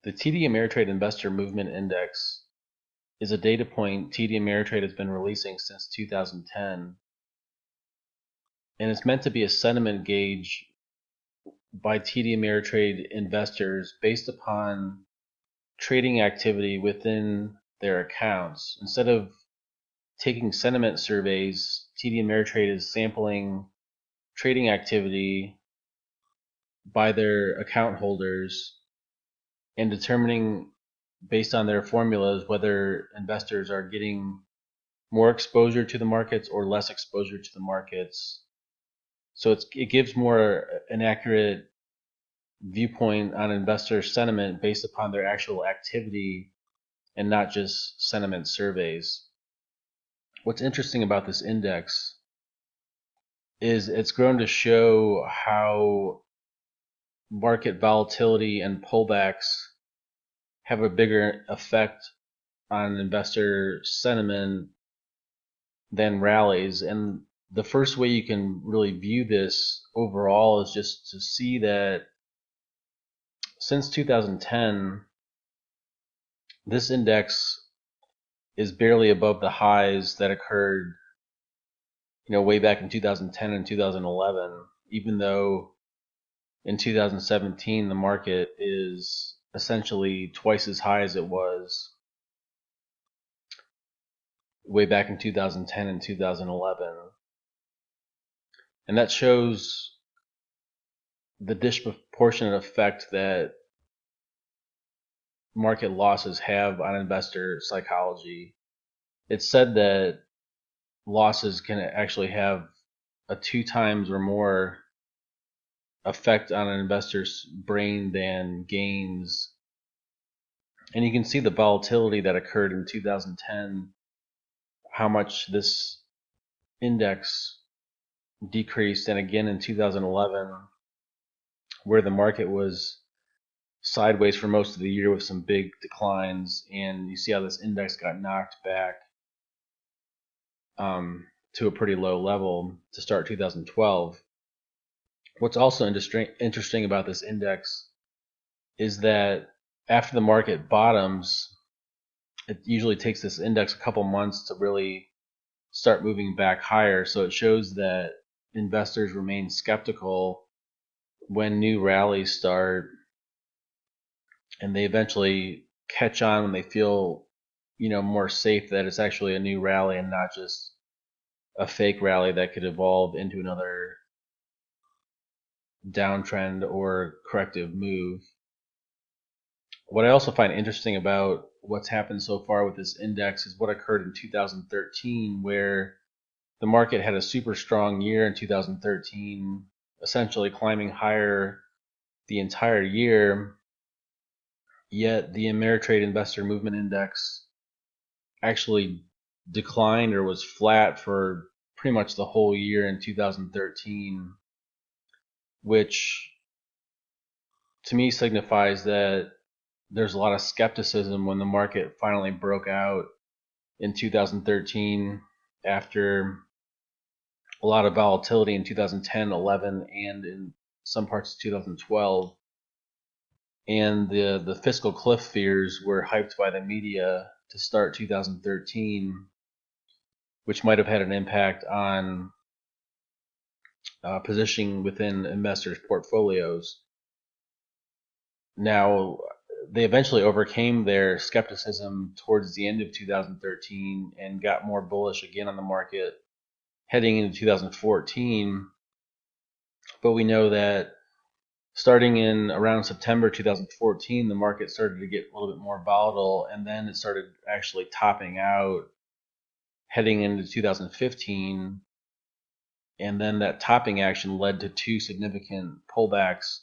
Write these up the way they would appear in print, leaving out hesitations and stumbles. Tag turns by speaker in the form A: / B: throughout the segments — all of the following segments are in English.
A: The TD Ameritrade Investor Movement Index is a data point TD Ameritrade has been releasing since 2010, and it's meant to be a sentiment gauge by TD Ameritrade investors based upon trading activity within their accounts. Instead of taking sentiment surveys, TD Ameritrade is sampling trading activity by their account holders and determining based on their formulas whether investors are getting more exposure to the markets or less exposure to the markets. So it gives more an accurate viewpoint on investor sentiment based upon their actual activity and not just sentiment surveys. What's interesting about this index is it's grown to show how market volatility and pullbacks have a bigger effect on investor sentiment than rallies. And the first way you can really view this overall is just to see that since 2010, this index is barely above the highs that occurred, way back in 2010 and 2011, even though in 2017 the market is essentially twice as high as it was way back in 2010 and 2011. And that shows the disproportionate effect that market losses have on investor psychology. It's said that losses can actually have a 2 times or more effect on an investor's brain than gains. And you can see the volatility that occurred in 2010, how much this index decreased, and again in 2011, where the market was sideways for most of the year with some big declines, and you see how this index got knocked back to a pretty low level to start 2012. What's also interesting about this index is that after the market bottoms, it usually takes this index a couple months to really start moving back higher. So it shows that investors remain skeptical when new rallies start, and they eventually catch on when they feel more safe that it's actually a new rally and not just a fake rally that could evolve into another downtrend or corrective move. What I also find interesting about what's happened so far with this index is what occurred in 2013, where the market had a super strong year in 2013, essentially climbing higher the entire year, yet the Ameritrade Investor Movement Index actually declined or was flat for pretty much the whole year in 2013, which to me signifies that there's a lot of skepticism when the market finally broke out in 2013 after a lot of volatility in 2010, 11, and in some parts of 2012. And the fiscal cliff fears were hyped by the media to start 2013, which might have had an impact on positioning within investors' portfolios. Now, they eventually overcame their skepticism towards the end of 2013 and got more bullish again on the market heading into 2014. But we know that starting in around September 2014, the market started to get a little bit more volatile, and then it started actually topping out heading into 2015. And then that topping action led to 2 significant pullbacks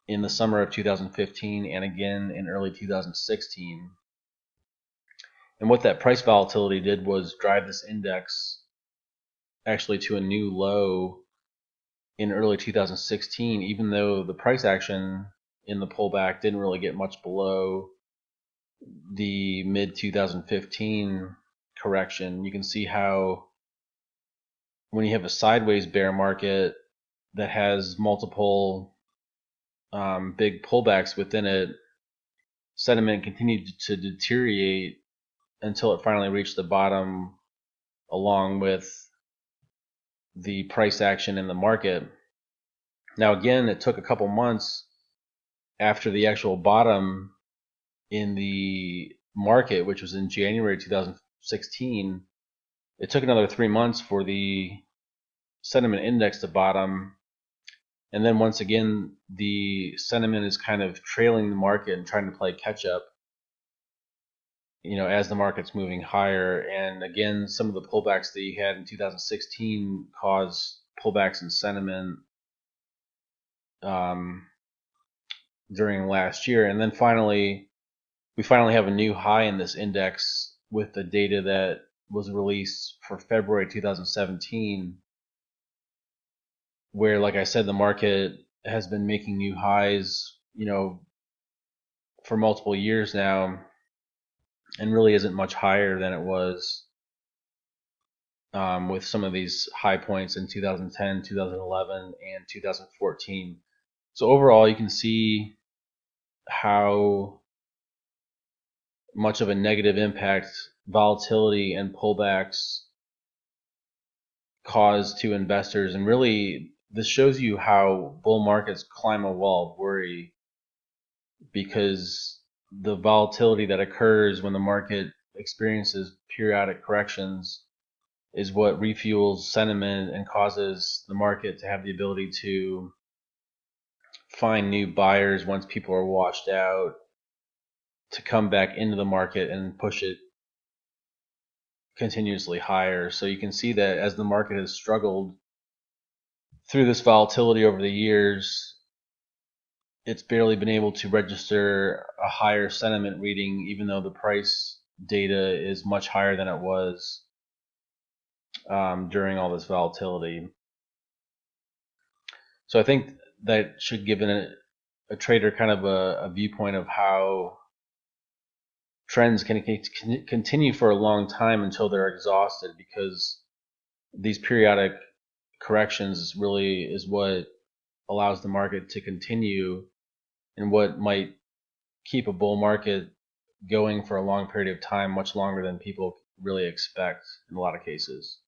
A: in the summer of 2015 and again in early 2016. And what that price volatility did was drive this index actually to a new low in early 2016, even though the price action in the pullback didn't really get much below the mid 2015 correction. You can see how when you have a sideways bear market that has multiple big pullbacks within it, sentiment continued to deteriorate until it finally reached the bottom, along with the price action in the market. Now, again, it took a couple months after the actual bottom in the market, which was in January 2016. It took another 3 months for the sentiment index to bottom. And then once again, the sentiment is kind of trailing the market and trying to play catch up, as the market's moving higher. And again, some of the pullbacks that you had in 2016 caused pullbacks in sentiment during last year. And then we finally have a new high in this index with the data that was released for February 2017, where, like I said, the market has been making new highs, for multiple years now, and really isn't much higher than it was with some of these high points in 2010, 2011, and 2014. So overall, you can see how much of a negative impact volatility and pullbacks cause to investors. And really, this shows you how bull markets climb a wall of worry, because the volatility that occurs when the market experiences periodic corrections is what refuels sentiment and causes the market to have the ability to find new buyers once people are washed out, to come back into the market and push it continuously higher. So you can see that as the market has struggled through this volatility over the years, it's barely been able to register a higher sentiment reading, even though the price data is much higher than it was during all this volatility. So I think that should give a trader kind of a viewpoint of how trends can continue for a long time until they're exhausted, because these periodic corrections really is what allows the market to continue, and what might keep a bull market going for a long period of time, much longer than people really expect in a lot of cases.